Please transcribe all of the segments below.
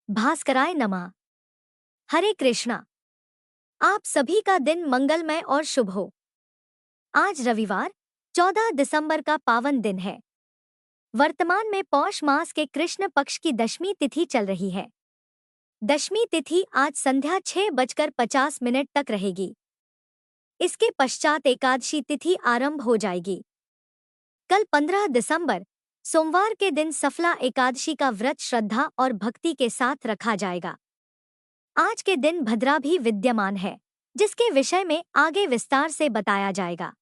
भास्कराय नमः। हरे कृष्णा। आप सभी का दिन मंगलमय और शुभ हो। आज रविवार 14 दिसंबर का पावन दिन है। वर्तमान में पौष मास के कृष्ण पक्ष की दशमी तिथि चल रही है। दशमी तिथि आज संध्या 6:50 तक रहेगी। इसके पश्चात एकादशी तिथि आरंभ हो जाएगी। कल 15 दिसंबर सोमवार के दिन सफला एकादशी का व्रत श्रद्धा और भक्ति के साथ रखा जाएगा। आज के दिन भद्रा भी विद्यमान है, जिसके विषय में आगे विस्तार से बताया जाएगा।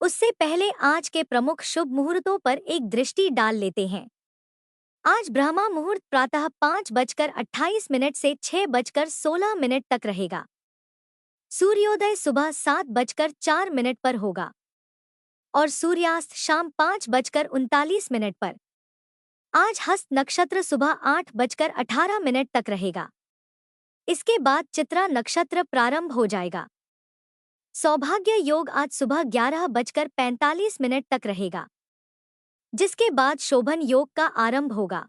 उससे पहले आज के प्रमुख शुभ मुहूर्तों पर एक दृष्टि डाल लेते हैं। आज ब्रह्मा मुहूर्त प्रातः 5:28 से 6:16 तक रहेगा। सूर्योदय सुबह 7:04 पर होगा और सूर्यास्त शाम 5:39 पर। आज हस्त नक्षत्र सुबह 8:18 तक रहेगा। इसके बाद चित्रा नक्षत्र प्रारंभ हो जाएगा। सौभाग्य योग आज सुबह 11:45 तक रहेगा, जिसके बाद शोभन योग का आरंभ होगा।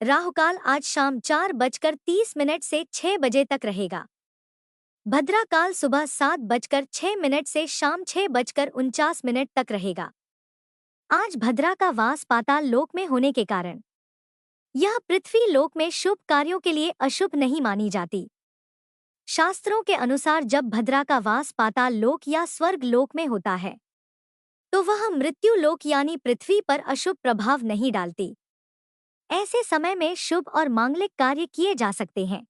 राहुकाल आज शाम 4:30 से 6 बजे तक रहेगा। भद्रा काल सुबह 7:06 से शाम 6:49 तक रहेगा। आज भद्रा का वास पाताल लोक में होने के कारण यह पृथ्वी लोक में शुभ कार्यों के लिए अशुभ नहीं मानी जाती। शास्त्रों के अनुसार जब भद्रा का वास पाताल लोक या स्वर्ग लोक में होता है, तो वह मृत्यु लोक यानी पृथ्वी पर अशुभ प्रभाव नहीं डालती। ऐसे समय में शुभ और मांगलिक कार्य किए जा सकते हैं।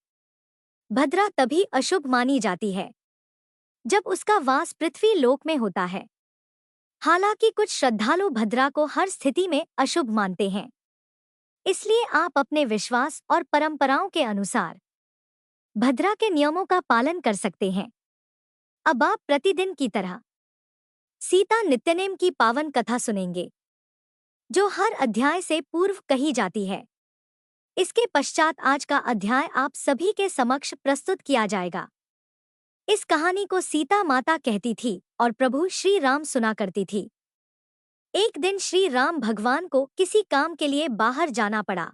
भद्रा तभी अशुभ मानी जाती है जब उसका वास पृथ्वी लोक में होता है। हालांकि कुछ श्रद्धालु भद्रा को हर स्थिति में अशुभ मानते हैं, इसलिए आप अपने विश्वास और परंपराओं के अनुसार भद्रा के नियमों का पालन कर सकते हैं। अब आप प्रतिदिन की तरह सीता नित्यनेम की पावन कथा सुनेंगे, जो हर अध्याय से पूर्व कही जाती है। इसके पश्चात आज का अध्याय आप सभी के समक्ष प्रस्तुत किया जाएगा। इस कहानी को सीता माता कहती थी और प्रभु श्री राम सुना करती थी। एक दिन श्री राम भगवान को किसी काम के लिए बाहर जाना पड़ा,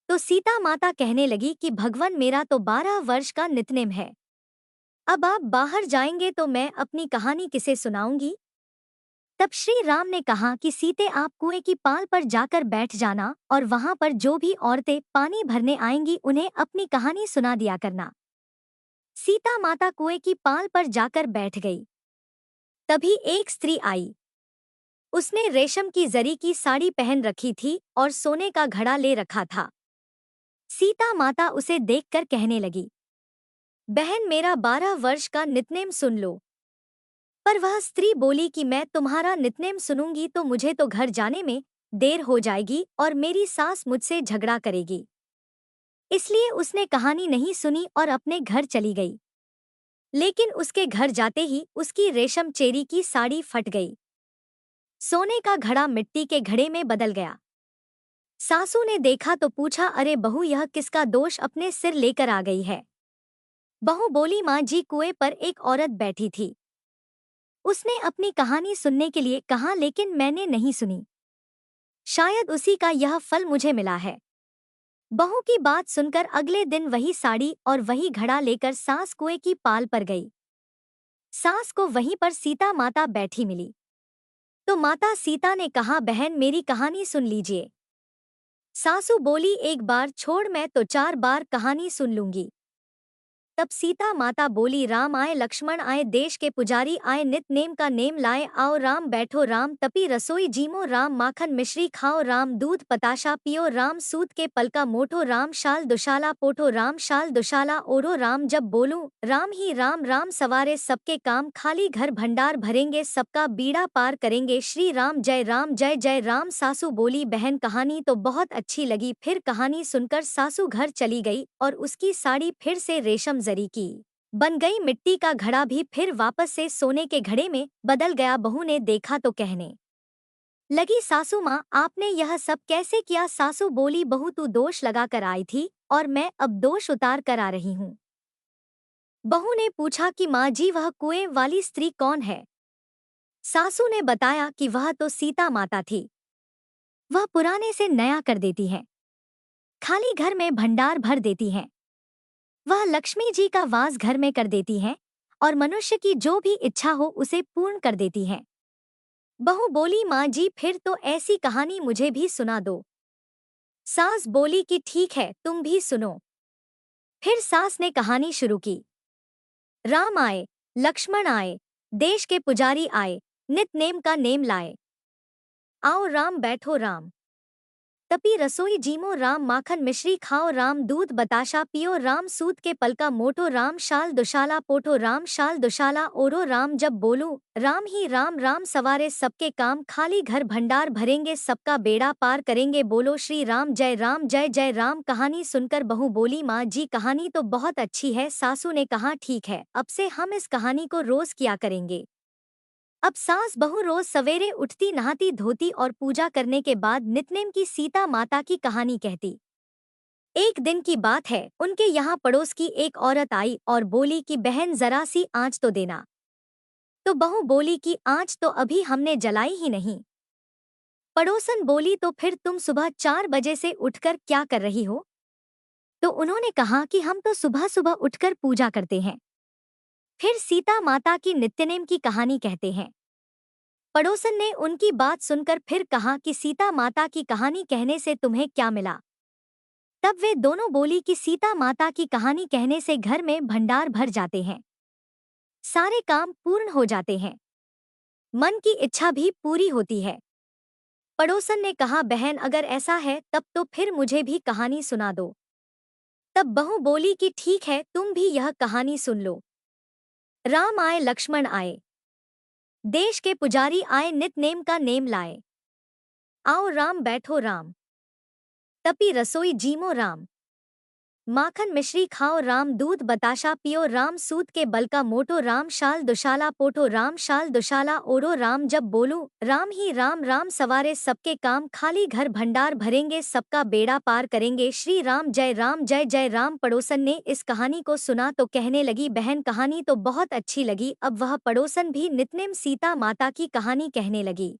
तो सीता माता कहने लगी कि भगवान मेरा तो 12 वर्ष का नितनेम है। अब आप बाहर जाएंगे तो मैं अपनी कहानी किसे सुनाऊंगी? तब श्री राम ने कहा कि सीते आप कुएं की पाल पर जाकर बैठ जाना और वहां पर जो भी औरतें पानी भरने आएंगी उन्हें अपनी कहानी सुना दिया करना। सीता माता कुएं की पाल पर जाकर बैठ गई। तभी एक स्त्री आई। उसने रेशम की जरी की साड़ी पहन रखी थी और सोने का घड़ा ले रखा था। सीता माता उसे देखकर कहने लगी, बहन मेरा 12 वर्ष का नितनेम सुन लो। पर वह स्त्री बोली कि मैं तुम्हारा नितनेम सुनूंगी तो मुझे तो घर जाने में देर हो जाएगी और मेरी सास मुझसे झगड़ा करेगी। इसलिए उसने कहानी नहीं सुनी और अपने घर चली गई। लेकिन उसके घर जाते ही उसकी रेशम चेरी की साड़ी फट गई। सोने का घड़ा मिट्टी के घड़े में बदल गया। सासू ने देखा तो पूछा, अरे बहू यह किसका दोष अपने सिर लेकर आ गई है? बहू बोली, माँ जी कुएं पर एक औरत बैठी थी। उसने अपनी कहानी सुनने के लिए कहा लेकिन मैंने नहीं सुनी। शायद उसी का यह फल मुझे मिला है। बहू की बात सुनकर अगले दिन वही साड़ी और वही घड़ा लेकर सास कुएं की पाल पर गई। सास को वहीं पर सीता माता बैठी मिली, तो माता सीता ने कहा, बहन मेरी कहानी सुन लीजिए। सासू बोली, एक बार छोड़ मैं तो 4 बार कहानी सुन लूंगी। तब सीता माता बोली, राम आए लक्ष्मण आए देश के पुजारी आए नित नेम का नेम लाए आओ राम बैठो राम तपी रसोई जीमो राम माखन मिश्री खाओ राम दूध पताशा पियो राम सूत के पलका मोठो राम शाल दुशाला पोठो राम शाल दुशाला ओढ़ो राम जब बोलूं राम ही राम राम सवारे सबके काम खाली घर भंडार भरेंगे सबका बीड़ा पार करेंगे श्री राम जय जय राम। सासू बोली, बहन कहानी तो बहुत अच्छी लगी। फिर कहानी सुनकर सासू घर चली गई और उसकी साड़ी फिर से रेशम जरी की बन गई। मिट्टी का घड़ा भी फिर वापस से सोने के घड़े में बदल गया। बहू ने देखा तो कहने लगी, सासू माँ आपने यह सब कैसे किया? सासू बोली, बहू तू दोष लगा कर आई थी और मैं अब दोष उतार कर आ रही हूँ। बहू ने पूछा कि माँ जी वह कुएं वाली स्त्री कौन है? सासू ने बताया कि वह तो सीता माता थी। वह पुराने से नया कर देती है। खाली घर में भंडार भर देती हैं। वह लक्ष्मी जी का वास घर में कर देती हैं और मनुष्य की जो भी इच्छा हो उसे पूर्ण कर देती हैं। बहू बोली, माँ जी फिर तो ऐसी कहानी मुझे भी सुना दो। सास बोली कि ठीक है, तुम भी सुनो। फिर सास ने कहानी शुरू की। राम आए, लक्ष्मण आए, देश के पुजारी आए, नित नेम का नेम लाए। आओ राम बैठो राम, तपी रसोई जीमो राम, माखन मिश्री खाओ राम, दूध बताशा पियो राम, सूत के पलका मोटो राम, शाल दुशाला पोठो राम, शाल दुशाला ओढ़ो राम। जब बोलूं राम ही राम, राम सवारे सबके काम, खाली घर भंडार भरेंगे सबका बेड़ा पार करेंगे, बोलो श्री राम जय जय राम। कहानी सुनकर बहू बोली, माँ जी कहानी तो बहुत अच्छी है। सासू ने कहा, ठीक है, अब से हम इस कहानी को रोज किया करेंगे। अब सास बहू रोज सवेरे उठती, नहाती धोती और पूजा करने के बाद नित्नेम की सीता माता की कहानी कहती। एक दिन की बात है, उनके यहाँ पड़ोस की एक औरत आई और बोली कि बहन जरा सी आंच तो देना। तो बहू बोली कि आंच तो अभी हमने जलाई ही नहीं। पड़ोसन बोली, तो फिर तुम सुबह 4 बजे से उठकर क्या कर रही हो? तो उन्होंने कहा कि हम तो सुबह सुबह उठकर पूजा करते हैं। फिर सीता माता की नित्यनेम की कहानी कहते हैं। पड़ोसन ने उनकी बात सुनकर फिर कहा कि सीता माता की कहानी कहने से तुम्हें क्या मिला? तब वे दोनों बोली कि सीता माता की कहानी कहने से घर में भंडार भर जाते हैं, सारे काम पूर्ण हो जाते हैं, मन की इच्छा भी पूरी होती है। पड़ोसन ने कहा, बहन अगर ऐसा है तब तो फिर मुझे भी कहानी सुना दो। तब बहू बोली कि ठीक है, तुम भी यह कहानी सुन लो। राम आए, लक्ष्मण आए, देश के पुजारी आए, नित नेम का नेम लाए। आओ राम बैठो राम, तपी रसोई जीमो राम, माखन मिश्री खाओ राम, दूध बताशा पियो राम, सूत के बल का मोटो राम, शाल दुशाला पोठो राम, शाल दुशाला ओढ़ो राम। जब बोलूं राम ही राम, राम सवारे सबके काम, खाली घर भंडार भरेंगे सबका बेड़ा पार करेंगे, श्री राम जय जय राम। पड़ोसन ने इस कहानी को सुना तो कहने लगी, बहन कहानी तो बहुत अच्छी लगी। अब वह पड़ोसन भी नित्नेम सीता माता की कहानी कहने लगी।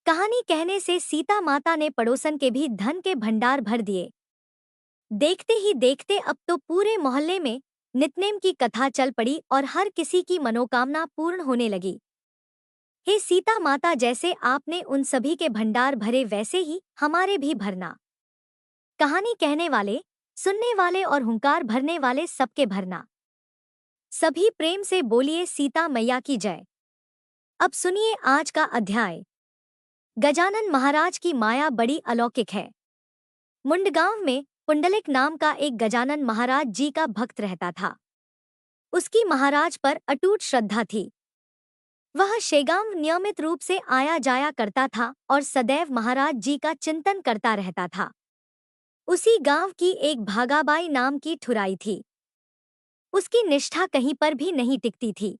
कहानी कहने से सीता माता ने पड़ोसन के भी धन के भंडार भर दिए। देखते ही देखते अब तो पूरे मोहल्ले में नित्नेम की कथा चल पड़ी और हर किसी की मनोकामना पूर्ण होने लगी। हे सीता माता, जैसे आपने उन सभी के भंडार भरे वैसे ही हमारे भी भरना। कहानी कहने वाले, सुनने वाले और हुंकार भरने वाले सबके भरना। सभी प्रेम से बोलिए सीता मैया की जय। अब सुनिए आज का अध्याय। गजानन महाराज की माया बड़ी अलौकिक है। मुंडगांव में पुंडलिक नाम का एक गजानन महाराज जी का भक्त रहता था। उसकी महाराज पर अटूट श्रद्धा थी। वह शेगांव नियमित रूप से आया जाया करता था और सदैव महाराज जी का चिंतन करता रहता था। उसी गांव की एक भागाबाई नाम की ठुराई थी। उसकी निष्ठा कहीं पर भी नहीं टिकती थी।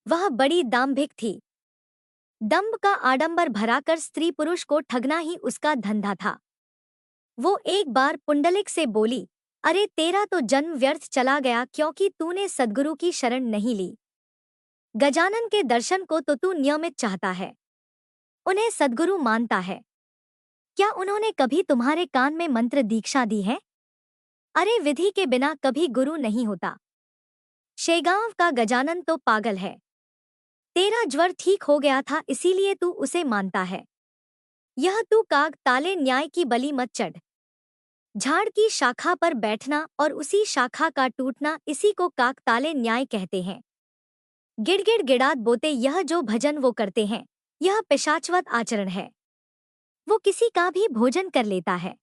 वह बड़ी दाम्भिक थी। दंभ का आडंबर भराकर स्त्री पुरुष को ठगना ही उसका धंधा था। वो एक बार पुंडलिक से बोली, अरे तेरा तो जन्म व्यर्थ चला गया क्योंकि तूने सद्गुरु की शरण नहीं ली। गजानन के दर्शन को तो तू नियमित चाहता है, उन्हें सद्गुरु मानता है। क्या उन्होंने कभी तुम्हारे कान में मंत्र दीक्षा दी है? अरे विधि के बिना कभी गुरु नहीं होता। शेगांव का गजानन तो पागल है। तेरा ज्वर ठीक हो गया था इसीलिए तू उसे मानता है। यह तू काग ताले न्याय की बलि मत चढ़। झाड़ की शाखा पर बैठना और उसी शाखा का टूटना, इसी को काकताले न्याय कहते हैं। गिड़गिड़ गिड़ात बोते यह जो भजन वो करते हैं, यह पिशाचवत आचरण है। वो किसी का भी भोजन कर लेता है,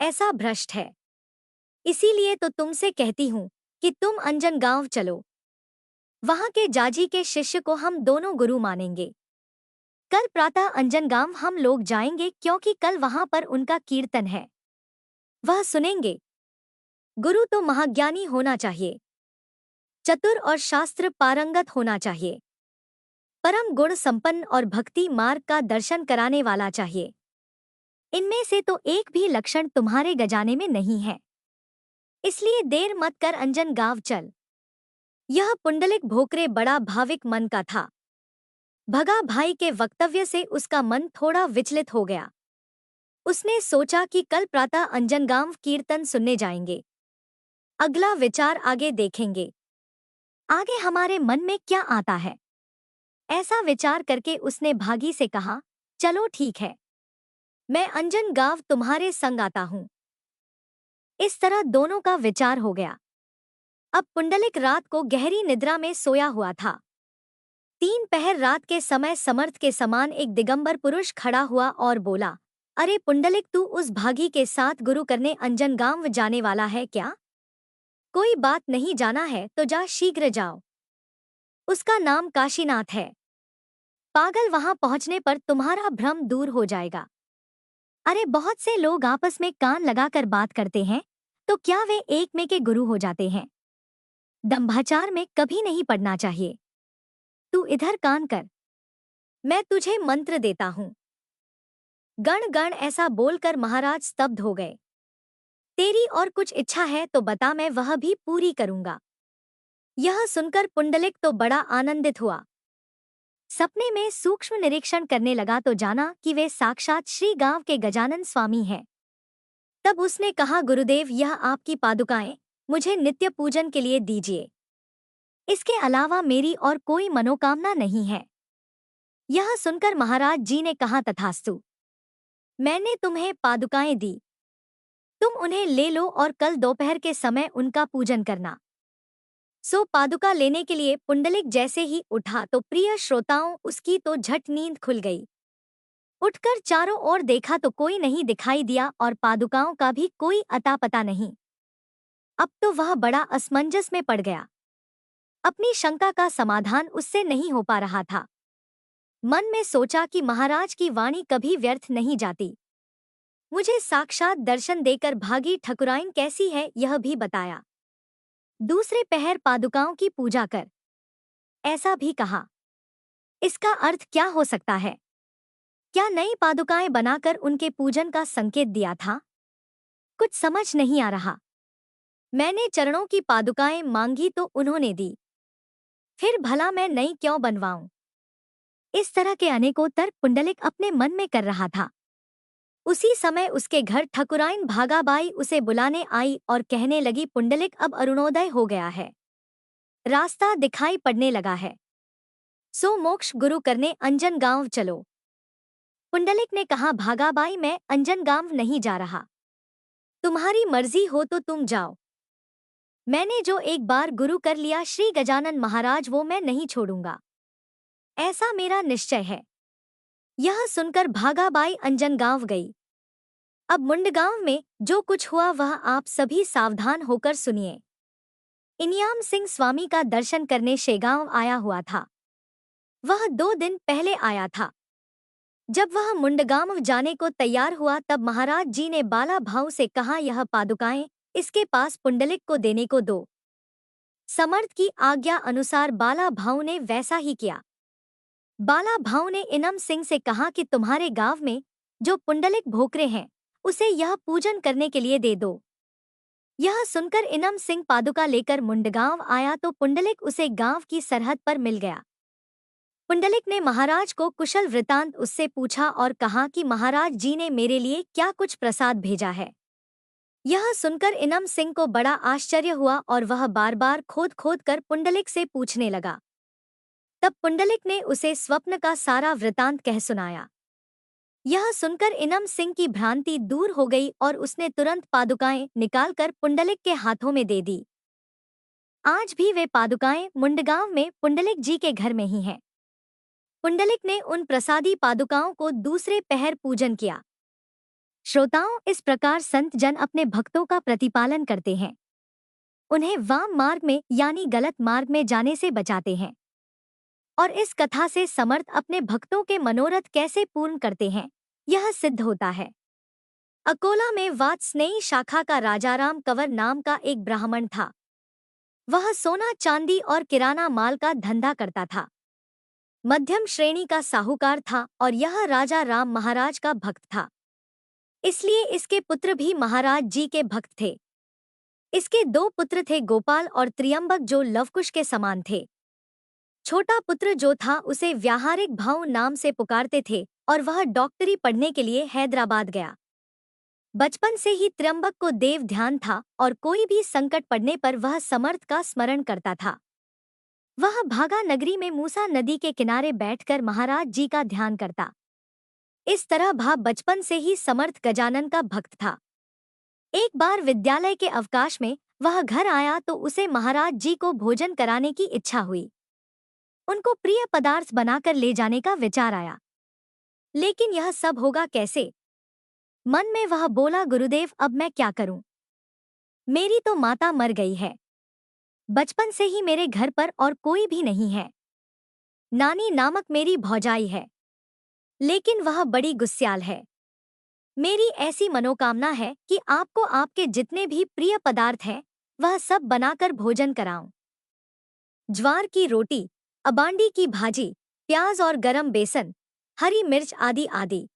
ऐसा भ्रष्ट है। इसीलिए तो तुमसे कहती हूँ कि तुम अंजन गांव चलो। वहां के जाजी के शिष्य को हम दोनों गुरु मानेंगे। कल प्रातः अंजन गांव हम लोग जाएंगे क्योंकि कल वहां पर उनका कीर्तन है, वह सुनेंगे। गुरु तो महाज्ञानी होना चाहिए, चतुर और शास्त्र पारंगत होना चाहिए, परम गुण संपन्न और भक्ति मार्ग का दर्शन कराने वाला चाहिए। इनमें से तो एक भी लक्षण तुम्हारे गजाने में नहीं है। इसलिए देर मत कर, अंजन गांव चल। यह पुंडलिक भोकरे बड़ा भाविक मन का था। भगा भाई के वक्तव्य से उसका मन थोड़ा विचलित हो गया। उसने सोचा कि कल प्रातः अंजनगांव कीर्तन सुनने जाएंगे। अगला विचार आगे देखेंगे। आगे हमारे मन में क्या आता है। ऐसा विचार करके उसने भागी से कहा, चलो ठीक है, मैं अंजनगांव तुम्हारे संग आता हूँ। इस तरह दोनों का विचार हो गया। अब पुंडलिक रात को गहरी निद्रा में सोया हुआ था। 3 पहर रात के समय समर्थ के समान एक दिगंबर पुरुष खड़ा हुआ और बोला, अरे पुंडलिक, तू उस भागी के साथ गुरु करने अंजनगांव जाने वाला है क्या? कोई बात नहीं, जाना है तो जा, शीघ्र जाओ। उसका नाम काशीनाथ है। पागल, वहां पहुंचने पर तुम्हारा भ्रम दूर हो जाएगा। अरे बहुत से लोग आपस में कान लगाकर बात करते हैं, तो क्या वे एक में के गुरु हो जाते हैं? दंभाचार में कभी नहीं पड़ना चाहिए। तू इधर कान कर, मैं तुझे मंत्र देता हूँ। गण गण ऐसा बोलकर महाराज स्तब्ध हो गए। तेरी और कुछ इच्छा है तो बता, मैं वह भी पूरी करूंगा। यह सुनकर पुंडलिक तो बड़ा आनंदित हुआ। सपने में सूक्ष्म निरीक्षण करने लगा तो जाना कि वे साक्षात श्री गांव के गजानन स्वामी हैं। तब उसने कहा, गुरुदेव, यह आपकी पादुकाएं मुझे नित्य पूजन के लिए दीजिए। इसके अलावा मेरी और कोई मनोकामना नहीं है। यह सुनकर महाराज जी ने कहा, तथास्तु। मैंने तुम्हें पादुकाएं दी, तुम उन्हें ले लो और कल दोपहर के समय उनका पूजन करना। सो पादुका लेने के लिए पुंडलिक जैसे ही उठा तो प्रिय श्रोताओं, उसकी तो झट नींद खुल गई। उठकर चारों ओर देखा तो कोई नहीं दिखाई दिया और पादुकाओं का भी कोई अता पता नहीं। अब तो वह बड़ा असमंजस में पड़ गया। अपनी शंका का समाधान उससे नहीं हो पा रहा था। मन में सोचा कि महाराज की वाणी कभी व्यर्थ नहीं जाती। मुझे साक्षात दर्शन देकर भागी ठकुराइन कैसी है यह भी बताया। दूसरे पहर पादुकाओं की पूजा कर, ऐसा भी कहा। इसका अर्थ क्या हो सकता है? क्या नई पादुकाएं बनाकर उनके पूजन का संकेत दिया था? कुछ समझ नहीं आ रहा। मैंने चरणों की पादुकाएं मांगी तो उन्होंने दी, फिर भला मैं नई क्यों बनवाऊं? इस तरह के अनेकों तर्क पुंडलिक अपने मन में कर रहा था। उसी समय उसके घर ठकुराइन भागाबाई उसे बुलाने आई और कहने लगी, पुंडलिक, अब अरुणोदय हो गया है, रास्ता दिखाई पड़ने लगा है, सो मोक्ष गुरु करने अंजनगांव चलो। पुंडलिक ने कहा, भागाबाई, मैं अंजनगांव नहीं जा रहा। तुम्हारी मर्जी हो तो तुम जाओ। मैंने जो एक बार गुरु कर लिया श्री गजानन महाराज, वो मैं नहीं छोड़ूंगा, ऐसा मेरा निश्चय है। यह सुनकर भागाबाई अंजनगांव गई। अब मुंडगांव में जो कुछ हुआ वह आप सभी सावधान होकर सुनिए। इनियाम सिंह स्वामी का दर्शन करने शेगांव आया हुआ था। वह 2 दिन पहले आया था। जब वह मुंडगांव जाने को तैयार हुआ तब महाराज जी ने बाला भाऊ से कहा, यह पादुकाएं इसके पास पुंडलिक को देने को दो। समर्थ की आज्ञा अनुसार बाला भाऊ ने वैसा ही किया। बाला भाऊ ने इनम सिंह से कहा कि तुम्हारे गांव में जो पुंडलिक भोकरे हैं उसे यह पूजन करने के लिए दे दो। यह सुनकर इनम सिंह पादुका लेकर मुंडगांव आया तो पुंडलिक उसे गांव की सरहद पर मिल गया। पुंडलिक ने महाराज को कुशल वृतांत उससे पूछा और कहा कि महाराज जी ने मेरे लिए क्या कुछ प्रसाद भेजा है। यह सुनकर इनम सिंह को बड़ा आश्चर्य हुआ और वह बार बार खोद खोद कर पुंडलिक से पूछने लगा। तब पुंडलिक ने उसे स्वप्न का सारा वृतांत कह सुनाया। यह सुनकर इनम सिंह की भ्रांति दूर हो गई और उसने तुरंत पादुकाएं निकालकर पुंडलिक के हाथों में दे दी। आज भी वे पादुकाएं मुंडगांव में पुंडलिक जी के घर में ही हैं। पुंडलिक ने उन प्रसादी पादुकाओं को दूसरे पहर पूजन किया। श्रोताओं, इस प्रकार संत जन अपने भक्तों का प्रतिपालन करते हैं, उन्हें वाम मार्ग में यानी गलत मार्ग में जाने से बचाते हैं। और इस कथा से समर्थ अपने भक्तों के मनोरथ कैसे पूर्ण करते हैं यह सिद्ध होता है। अकोला में वात्स्नेयी शाखा का राजाराम कंवर नाम का एक ब्राह्मण था। वह सोना चांदी और किराना माल का धंधा करता था। मध्यम श्रेणी का साहूकार था और यह राजा राम महाराज का भक्त था, इसलिए इसके पुत्र भी महाराज जी के भक्त थे। इसके 2 पुत्र थे, गोपाल और त्रियंबक, जो लवकुश के समान थे। छोटा पुत्र जो था उसे व्याहारिक भाऊ नाम से पुकारते थे और वह डॉक्टरी पढ़ने के लिए हैदराबाद गया। बचपन से ही त्र्यंबक को देव ध्यान था और कोई भी संकट पड़ने पर वह समर्थ का स्मरण करता था। वह भागा नगरी में मूसा नदी के किनारे बैठकर महाराज जी का ध्यान करता। इस तरह भा बचपन से ही समर्थ गजानन का भक्त था। एक बार विद्यालय के अवकाश में वह घर आया तो उसे महाराज जी को भोजन कराने की इच्छा हुई। उनको प्रिय पदार्थ बनाकर ले जाने का विचार आया, लेकिन यह सब होगा कैसे? मन में वह बोला, गुरुदेव अब मैं क्या करूं? मेरी तो माता मर गई है। बचपन से ही मेरे घर पर और कोई भी नहीं है। नानी नामक मेरी भौजाई है, लेकिन वह बड़ी गुस्सैल है। मेरी ऐसी मनोकामना है कि आपको आपके जितने भी प्रिय पदार्थ हैं वह सब बनाकर भोजन कराऊं। ज्वार की रोटी, अबांडी की भाजी, प्याज और गरम बेसन, हरी मिर्च आदि आदि।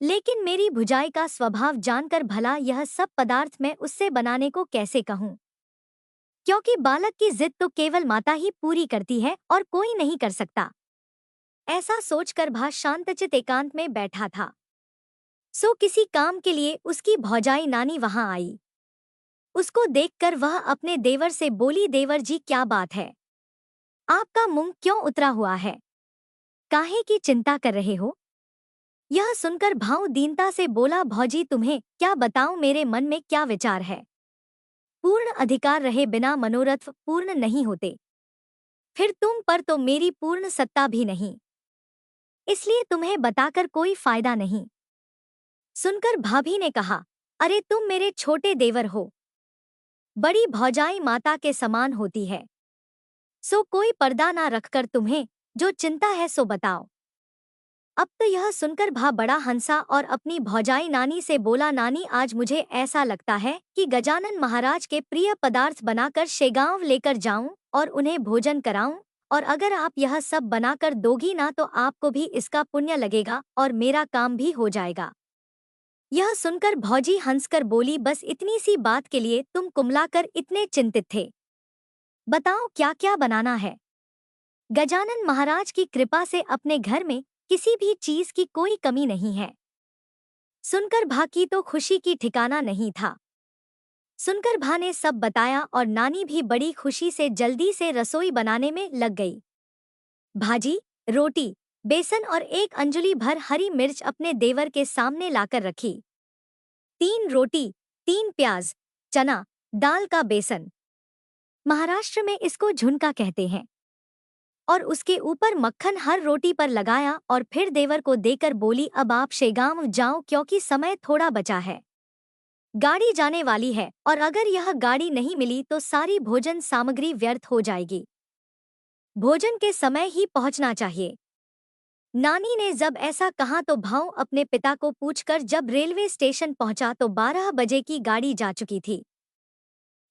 लेकिन मेरी भुजाई का स्वभाव जानकर भला यह सब पदार्थ मैं उससे बनाने को कैसे कहूँ? क्योंकि बालक की जिद तो केवल माता ही पूरी करती है और कोई नहीं कर सकता। ऐसा सोचकर भा शांतचित एकांत में बैठा था। सो किसी काम के लिए उसकी भौजाई नानी वहां आई। उसको देखकर वह अपने देवर से बोली, देवर जी क्या बात है? आपका मुंह क्यों उतरा हुआ है? काहे की चिंता कर रहे हो? यह सुनकर भाऊ दीनता से बोला, भौजी तुम्हें क्या बताऊं मेरे मन में क्या विचार है। पूर्ण अधिकार रहे बिना मनोरथ पूर्ण नहीं होते। फिर तुम पर तो मेरी पूर्ण सत्ता भी नहीं, इसलिए तुम्हें बताकर कोई फायदा नहीं। सुनकर भाभी ने कहा, अरे तुम मेरे छोटे देवर हो, बड़ी भौजाई माता के समान होती है, सो कोई पर्दा ना रखकर तुम्हें जो चिंता है सो बताओ। अब तो यह सुनकर भा बड़ा हंसा और अपनी भौजाई नानी से बोला, नानी आज मुझे ऐसा लगता है कि गजानन महाराज के प्रिय पदार्थ बनाकर शेगांव लेकर जाऊं और उन्हें भोजन कराऊं, और अगर आप यह सब बनाकर दोगी ना तो आपको भी इसका पुण्य लगेगा और मेरा काम भी हो जाएगा। यह सुनकर भौजी हंसकर बोली, बस इतनी सी बात के लिए तुम कुमलाकर इतने चिंतित थे? बताओ क्या क्या बनाना है। गजानन महाराज की कृपा से अपने घर में किसी भी चीज की कोई कमी नहीं है। सुनकर भा की तो खुशी की ठिकाना नहीं था। सुनकर भा ने सब बताया और नानी भी बड़ी खुशी से जल्दी से रसोई बनाने में लग गई। भाजी, रोटी, बेसन और एक अंजुली भर हरी मिर्च अपने देवर के सामने लाकर रखी। 3 रोटी, 3 प्याज, चना, दाल का बेसन, महाराष्ट्र में इसको झुनका कहते हैं, और उसके ऊपर मक्खन हर रोटी पर लगाया और फिर देवर को देकर बोली, अब आप शेगांव जाओ क्योंकि समय थोड़ा बचा है। गाड़ी जाने वाली है और अगर यह गाड़ी नहीं मिली तो सारी भोजन सामग्री व्यर्थ हो जाएगी। भोजन के समय ही पहुंचना चाहिए। नानी ने जब ऐसा कहा तो भाऊ अपने पिता को पूछकर जब रेलवे स्टेशन पहुंचा तो 12 बजे की गाड़ी जा चुकी थी।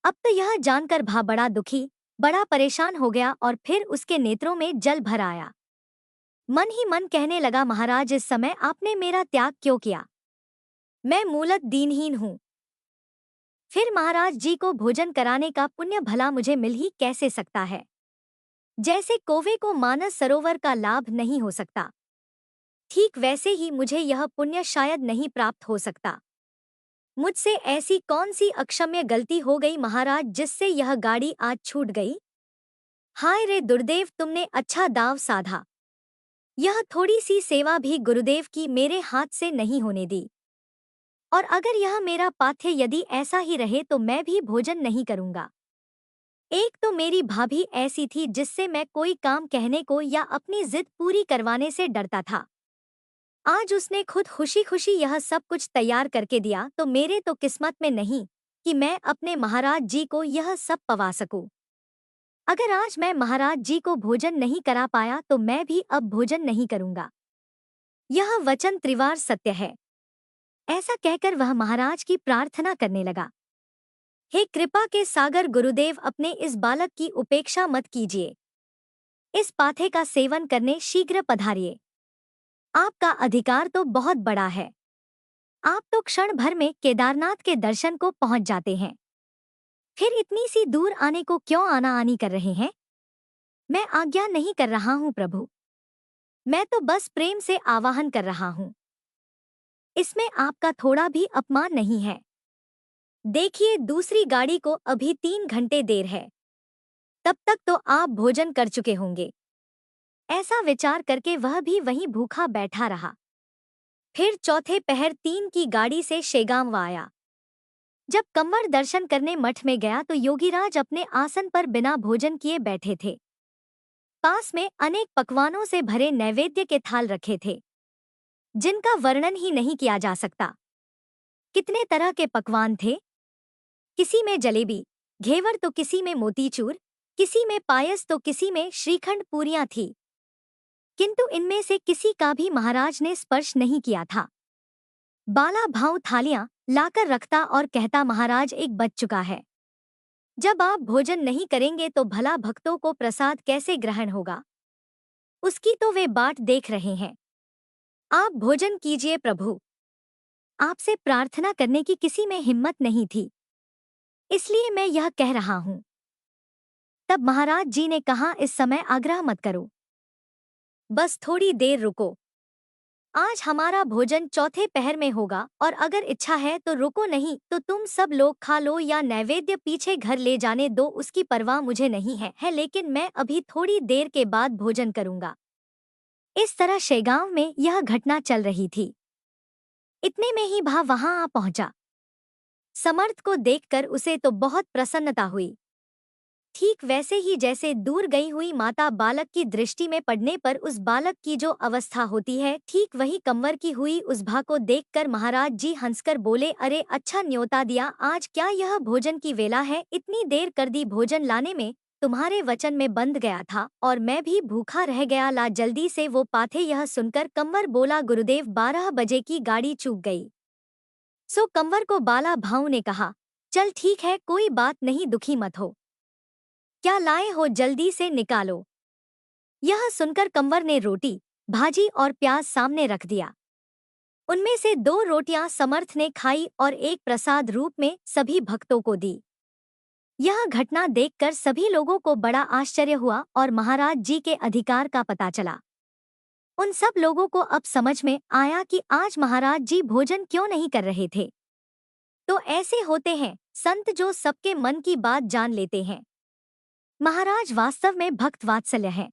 अब तो यह जानकर भा बड़ा दुखी, बड़ा परेशान हो गया और फिर उसके नेत्रों में जल भर आया। मन ही मन कहने लगा, महाराज इस समय आपने मेरा त्याग क्यों किया? मैं मूलत दीनहीन हूँ। फिर महाराज जी को भोजन कराने का पुण्य भला मुझे मिल ही कैसे सकता है? जैसे कौवे को मानस सरोवर का लाभ नहीं हो सकता, ठीक वैसे ही मुझे यह पुण्य शायद नहीं प्राप्त हो सकता। मुझसे ऐसी कौन सी अक्षम्य गलती हो गई महाराज जिससे यह गाड़ी आज छूट गई? हाय रे दुर्देव, तुमने अच्छा दाव साधा। यह थोड़ी सी सेवा भी गुरुदेव की मेरे हाथ से नहीं होने दी। और अगर यह मेरा पाथ्य यदि ऐसा ही रहे तो मैं भी भोजन नहीं करूंगा। एक तो मेरी भाभी ऐसी थी जिससे मैं कोई काम कहने को या अपनी जिद पूरी करवाने से डरता था। आज उसने खुद खुशी खुशी यह सब कुछ तैयार करके दिया तो मेरे तो किस्मत में नहीं कि मैं अपने महाराज जी को यह सब पवा सकूं। अगर आज मैं महाराज जी को भोजन नहीं करा पाया तो मैं भी अब भोजन नहीं करूंगा। यह वचन त्रिवार सत्य है। ऐसा कहकर वह महाराज की प्रार्थना करने लगा। हे कृपा के सागर गुरुदेव, अपने इस बालक की उपेक्षा मत कीजिए। इस पाथे का सेवन करने शीघ्र पधारिए। आपका अधिकार तो बहुत बड़ा है। आप तो क्षण भर में केदारनाथ के दर्शन को पहुंच जाते हैं, फिर इतनी सी दूर आने को क्यों आना आनी कर रहे हैं? मैं आज्ञा नहीं कर रहा हूं प्रभु, मैं तो बस प्रेम से आवाहन कर रहा हूं। इसमें आपका थोड़ा भी अपमान नहीं है। देखिए, दूसरी गाड़ी को अभी 3 घंटे देर है, तब तक तो आप भोजन कर चुके होंगे। ऐसा विचार करके वह भी वहीं भूखा बैठा रहा। फिर चौथे पहर 3 की गाड़ी से शेगांव आया। जब कंवर दर्शन करने मठ में गया तो योगीराज अपने आसन पर बिना भोजन किए बैठे थे। पास में अनेक पकवानों से भरे नैवेद्य के थाल रखे थे, जिनका वर्णन ही नहीं किया जा सकता। कितने तरह के पकवान थे। किसी में जलेबी, घेवर तो किसी में मोतीचूर, किसी में पायस तो किसी में श्रीखंड पूरियां थी, किंतु इनमें से किसी का भी महाराज ने स्पर्श नहीं किया था। बाला भाऊ थालियां लाकर रखता और कहता, महाराज एक बज चुका है। जब आप भोजन नहीं करेंगे तो भला भक्तों को प्रसाद कैसे ग्रहण होगा? उसकी तो वे बाट देख रहे हैं। आप भोजन कीजिए प्रभु। आपसे प्रार्थना करने की किसी में हिम्मत नहीं थी, इसलिए मैं यह कह रहा हूं। तब महाराज जी ने कहा, इस समय आग्रह मत करो, बस थोड़ी देर रुको। आज हमारा भोजन चौथे पहर में होगा और अगर इच्छा है तो रुको, नहीं तो तुम सब लोग खा लो या नैवेद्य पीछे घर ले जाने दो, उसकी परवाह मुझे नहीं है, लेकिन मैं अभी थोड़ी देर के बाद भोजन करूंगा। इस तरह शेगांव में यह घटना चल रही थी। इतने में ही भा वहां आ पहुंचा। समर्थ को देखकर उसे तो बहुत प्रसन्नता हुई, ठीक वैसे ही जैसे दूर गई हुई माता बालक की दृष्टि में पड़ने पर उस बालक की जो अवस्था होती है, ठीक वही कंवर की हुई उस भा को देखकर महाराज जी हंसकर बोले, अरे अच्छा न्योता दिया, आज क्या यह भोजन की वेला है? इतनी देर कर दी भोजन लाने में, तुम्हारे वचन में बंध गया था और मैं भी भूखा रह गया, ला जल्दी से वो पाथे। यह सुनकर कंवर बोला, गुरुदेव 12 बजे की गाड़ी चूक गई। सो कंवर को बाला भाऊ ने कहा, चल ठीक है, कोई बात नहीं, दुखी मत हो। क्या लाए हो, जल्दी से निकालो। यह सुनकर कंवर ने रोटी, भाजी और प्याज सामने रख दिया। उनमें से 2 रोटियां समर्थ ने खाई और एक प्रसाद रूप में सभी भक्तों को दी। यह घटना देखकर सभी लोगों को बड़ा आश्चर्य हुआ और महाराज जी के अधिकार का पता चला। उन सब लोगों को अब समझ में आया कि आज महाराज जी भोजन क्यों नहीं कर रहे थे। तो ऐसे होते हैं संत जो सबके मन की बात जान लेते हैं। महाराज वास्तव में भक्त वात्सल्य है।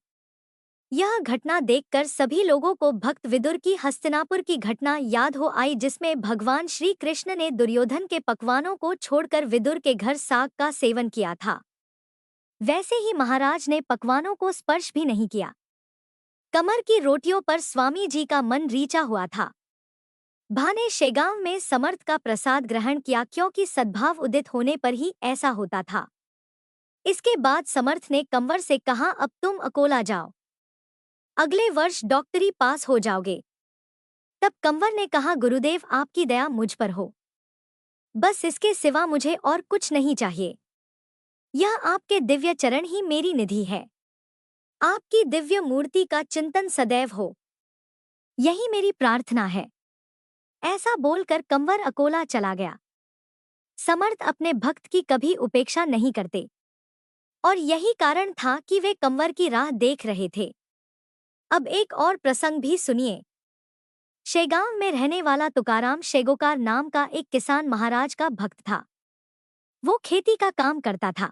यह घटना देखकर सभी लोगों को भक्त विदुर की हस्तिनापुर की घटना याद हो आई, जिसमें भगवान श्री कृष्ण ने दुर्योधन के पकवानों को छोड़कर विदुर के घर साग का सेवन किया था। वैसे ही महाराज ने पकवानों को स्पर्श भी नहीं किया। कमर की रोटियों पर स्वामी जी का मन रीचा हुआ था। भा ने शेगांव में समर्थ का प्रसाद ग्रहण किया, क्योंकि सद्भाव उदित होने पर ही ऐसा होता था। इसके बाद समर्थ ने कंवर से कहा, अब तुम अकोला जाओ, अगले वर्ष डॉक्टरी पास हो जाओगे। तब कंवर ने कहा, गुरुदेव आपकी दया मुझ पर हो, बस इसके सिवा मुझे और कुछ नहीं चाहिए। यह आपके दिव्य चरण ही मेरी निधि है। आपकी दिव्य मूर्ति का चिंतन सदैव हो, यही मेरी प्रार्थना है। ऐसा बोलकर कंवर अकोला चला गया। समर्थ अपने भक्त की कभी उपेक्षा नहीं करते और यही कारण था कि वे कंवर की राह देख रहे थे। अब एक और प्रसंग भी सुनिए। शेगांव में रहने वाला तुकाराम शेगोकार नाम का एक किसान महाराज का भक्त था। वो खेती का काम करता था।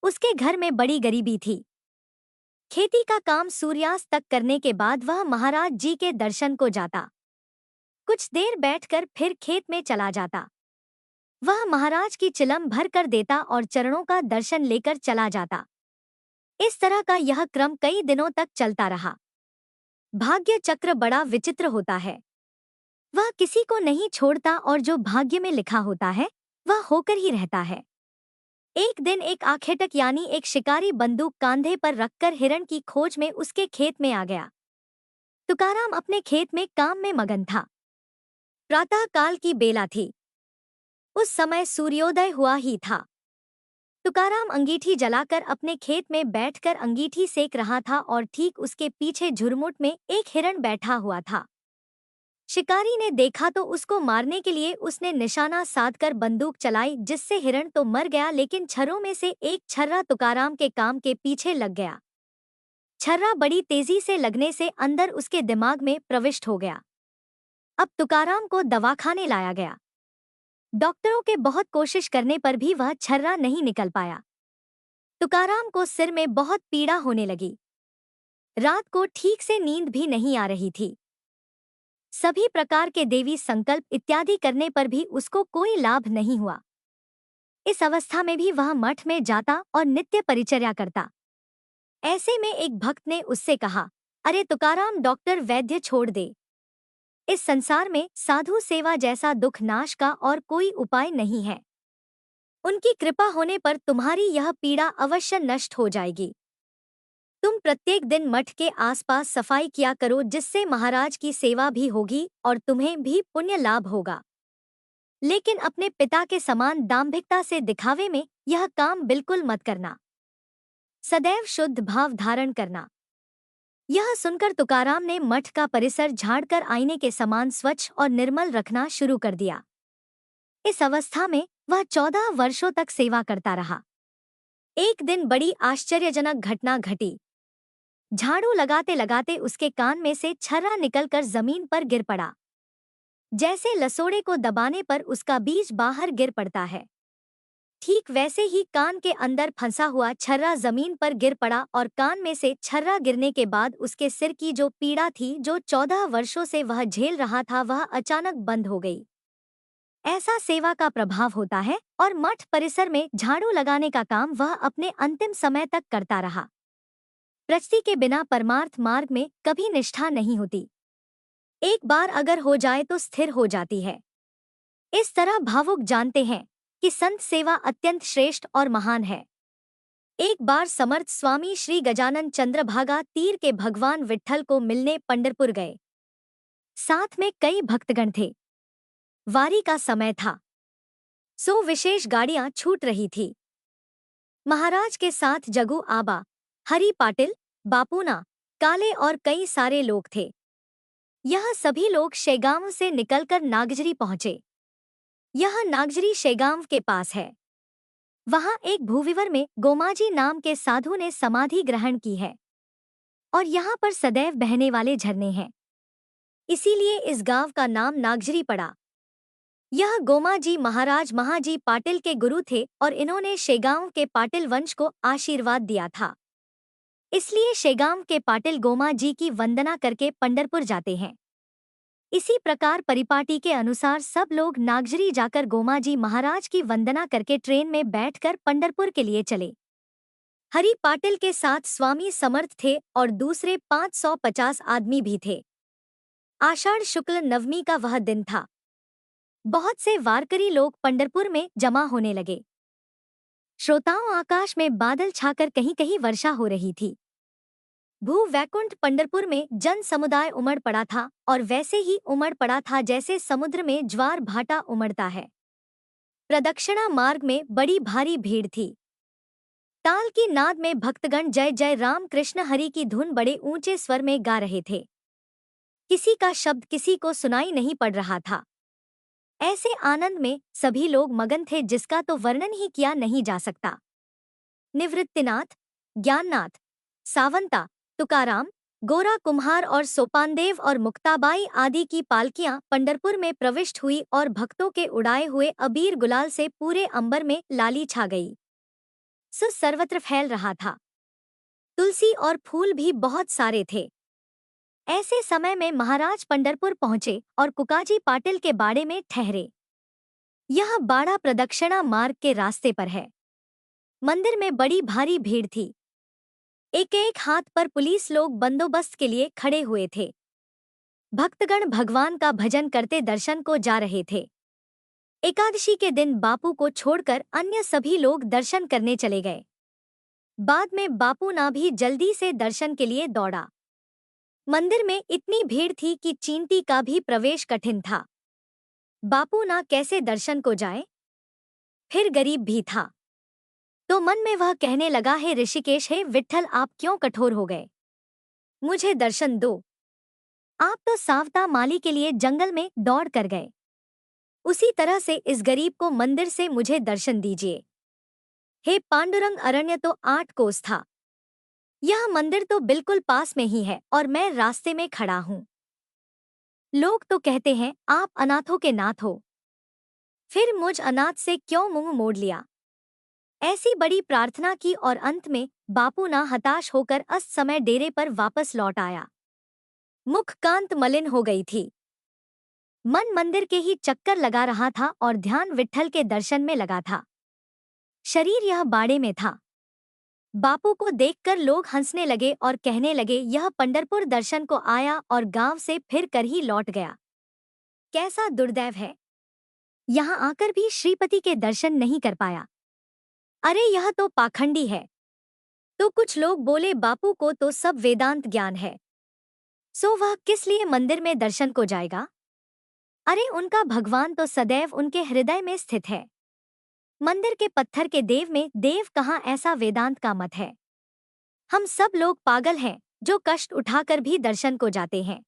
उसके घर में बड़ी गरीबी थी। खेती का काम सूर्यास्त तक करने के बाद वह महाराज जी के दर्शन को जाता। कुछ देर बैठकर फिर खेत में चला जाता। वह महाराज की चिलम भर कर देता और चरणों का दर्शन लेकर चला जाता। इस तरह का यह क्रम कई दिनों तक चलता रहा। भाग्य चक्र बड़ा विचित्र होता है। वह किसी को नहीं छोड़ता और जो भाग्य में लिखा होता है वह होकर ही रहता है। एक दिन एक आखेटक यानी एक शिकारी बंदूक कांधे पर रखकर हिरण की खोज में उसके खेत में आ गया। तुकाराम अपने खेत में काम में मगन था। प्रातः काल की बेला थी। उस समय सूर्योदय हुआ ही था। तुकाराम अंगीठी जलाकर अपने खेत में बैठकर अंगीठी सेक रहा था और ठीक उसके पीछे झुरमुट में एक हिरण बैठा हुआ था। शिकारी ने देखा तो उसको मारने के लिए उसने निशाना साधकर बंदूक चलाई, जिससे हिरण तो मर गया, लेकिन छर्रों में से एक छर्रा तुकाराम के काम के पीछे लग गया। छर्रा बड़ी तेजी से लगने से अंदर उसके दिमाग में प्रविष्ट हो गया। अब तुकाराम को दवाखाने लाया गया। डॉक्टरों के बहुत कोशिश करने पर भी वह छर्रा नहीं निकल पाया। तुकाराम को सिर में बहुत पीड़ा होने लगी। रात को ठीक से नींद भी नहीं आ रही थी। सभी प्रकार के देवी संकल्प इत्यादि करने पर भी उसको कोई लाभ नहीं हुआ। इस अवस्था में भी वह मठ में जाता और नित्य परिचर्या करता। ऐसे में एक भक्त ने उससे कहा, अरे तुकाराम, डॉक्टर वैद्य छोड़ दे। इस संसार में साधु सेवा जैसा दुख नाश का और कोई उपाय नहीं है। उनकी कृपा होने पर तुम्हारी यह पीड़ा अवश्य नष्ट हो जाएगी। तुम प्रत्येक दिन मठ के आसपास सफाई किया करो, जिससे महाराज की सेवा भी होगी और तुम्हें भी पुण्य लाभ होगा। लेकिन अपने पिता के समान दाम्भिकता से दिखावे में यह काम बिल्कुल मत करना। सदैव शुद्ध भाव धारण करना। यह सुनकर तुकाराम ने मठ का परिसर झाड़कर आईने के समान स्वच्छ और निर्मल रखना शुरू कर दिया। इस अवस्था में वह 14 वर्षों तक सेवा करता रहा। एक दिन बड़ी आश्चर्यजनक घटना घटी। झाड़ू लगाते लगाते उसके कान में से छर्रा निकलकर जमीन पर गिर पड़ा। जैसे लसोड़े को दबाने पर उसका बीज बाहर गिर पड़ता है, ठीक वैसे ही कान के अंदर फंसा हुआ छर्रा जमीन पर गिर पड़ा और कान में से छर्रा गिरने के बाद उसके सिर की जो पीड़ा थी, जो 14 वर्षों से वह झेल रहा था, वह अचानक बंद हो गई। ऐसा सेवा का प्रभाव होता है और मठ परिसर में झाड़ू लगाने का काम वह अपने अंतिम समय तक करता रहा। प्रकृति के बिना परमार्थ मार्ग में कभी निष्ठा नहीं होती। एक बार अगर हो जाए तो स्थिर हो जाती है। इस तरह भावुक जानते हैं कि संत सेवा अत्यंत श्रेष्ठ और महान है। एक बार समर्थ स्वामी श्री गजानन चंद्रभागा तीर के भगवान विट्ठल को मिलने पंढरपुर गए। साथ में कई भक्तगण थे। वारी का समय था, सो विशेष गाड़ियां छूट रही थी। महाराज के साथ जगू आबा, हरि पाटिल, बापूना, काले और कई सारे लोग थे। यह सभी लोग शेगांव से निकलकर नागजरी पहुंचे। यह नागजरी शेगांव के पास है। वहां एक भूविवर में गोमाजी नाम के साधु ने समाधि ग्रहण की है और यहाँ पर सदैव बहने वाले झरने हैं, इसीलिए इस गांव का नाम नागजरी पड़ा। यह गोमाजी महाराज महाजी पाटिल के गुरु थे और इन्होंने शेगांव के पाटिल वंश को आशीर्वाद दिया था। इसलिए शेगांव के पाटिल गोमाजी की वंदना करके पंढरपुर जाते हैं। इसी प्रकार परिपाटी के अनुसार सब लोग नागजरी जाकर गोमाजी महाराज की वंदना करके ट्रेन में बैठकर पंढरपुर के लिए चले। हरि पाटिल के साथ स्वामी समर्थ थे और दूसरे 550 आदमी भी थे। आषाढ़ शुक्ल नवमी का वह दिन था। बहुत से वारकरी लोग पंढरपुर में जमा होने लगे। श्रोताओं, आकाश में बादल छाकर कहीं कहीं वर्षा हो रही थी। भू वैकुंठ पंढरपुर में जन समुदाय उमड़ पड़ा था और वैसे ही उमड़ पड़ा था जैसे समुद्र में ज्वार भाटा उमड़ता है। प्रदक्षिणा मार्ग में बड़ी भारी भीड़ थी। ताल की नाद में भक्तगण जय जय राम कृष्ण हरि की धुन बड़े ऊंचे स्वर में गा रहे थे। किसी का शब्द किसी को सुनाई नहीं पड़ रहा था। ऐसे आनंद में सभी लोग मगन थे जिसका तो वर्णन ही किया नहीं जा सकता। निवृत्तिनाथ, ज्ञाननाथ, सावंता, तुकाराम, गोरा कुम्हार और सोपानदेव और मुक्ताबाई आदि की पालकियां पंढरपुर में प्रविष्ट हुई और भक्तों के उड़ाए हुए अबीर गुलाल से पूरे अंबर में लाली छा गई। सुर सर्वत्र फैल रहा था। तुलसी और फूल भी बहुत सारे थे। ऐसे समय में महाराज पंढरपुर पहुंचे और कुकाजी पाटिल के बाड़े में ठहरे। यह बाड़ा प्रदक्षिणा मार्ग के रास्ते पर है। मंदिर में बड़ी भारी भीड़ थी। एक एक हाथ पर पुलिस लोग बंदोबस्त के लिए खड़े हुए थे। भक्तगण भगवान का भजन करते दर्शन को जा रहे थे। एकादशी के दिन बापू को छोड़कर अन्य सभी लोग दर्शन करने चले गए। बाद में बापू ना भी जल्दी से दर्शन के लिए दौड़ा। मंदिर में इतनी भीड़ थी कि चींटी का भी प्रवेश कठिन था। बापू ना कैसे दर्शन को जाए, फिर गरीब भी था। तो मन में वह कहने लगा, हे ऋषिकेश, हे विट्ठल, आप क्यों कठोर हो गए? मुझे दर्शन दो। आप तो सावता माली के लिए जंगल में दौड़ कर गए, उसी तरह से इस गरीब को मंदिर से मुझे दर्शन दीजिए। हे पांडुरंग, अरण्य तो 8 कोस था। यह मंदिर तो बिल्कुल पास में ही है और मैं रास्ते में खड़ा हूँ। लोग तो कहते हैं आप अनाथों के नाथ हो, फिर मुझ अनाथ से क्यों मुंह मोड़ लिया। ऐसी बड़ी प्रार्थना की और अंत में बापू ना हताश होकर अस्त समय डेरे पर वापस लौट आया। मुख कांत मलिन हो गई थी। मन मंदिर के ही चक्कर लगा रहा था और ध्यान विट्ठल के दर्शन में लगा था। शरीर यह बाड़े में था। बापू को देखकर लोग हंसने लगे और कहने लगे यह पंढरपुर दर्शन को आया और गांव से फिर कर ही लौट गया। कैसा दुर्दैव है, यहाँ आकर भी श्रीपति के दर्शन नहीं कर पाया। अरे यह तो पाखंडी है। तो कुछ लोग बोले बापू को तो सब वेदांत ज्ञान है, सो वह किस लिए मंदिर में दर्शन को जाएगा। अरे उनका भगवान तो सदैव उनके हृदय में स्थित है। मंदिर के पत्थर के देव में देव कहाँ, ऐसा वेदांत का मत है। हम सब लोग पागल हैं जो कष्ट उठाकर भी दर्शन को जाते हैं।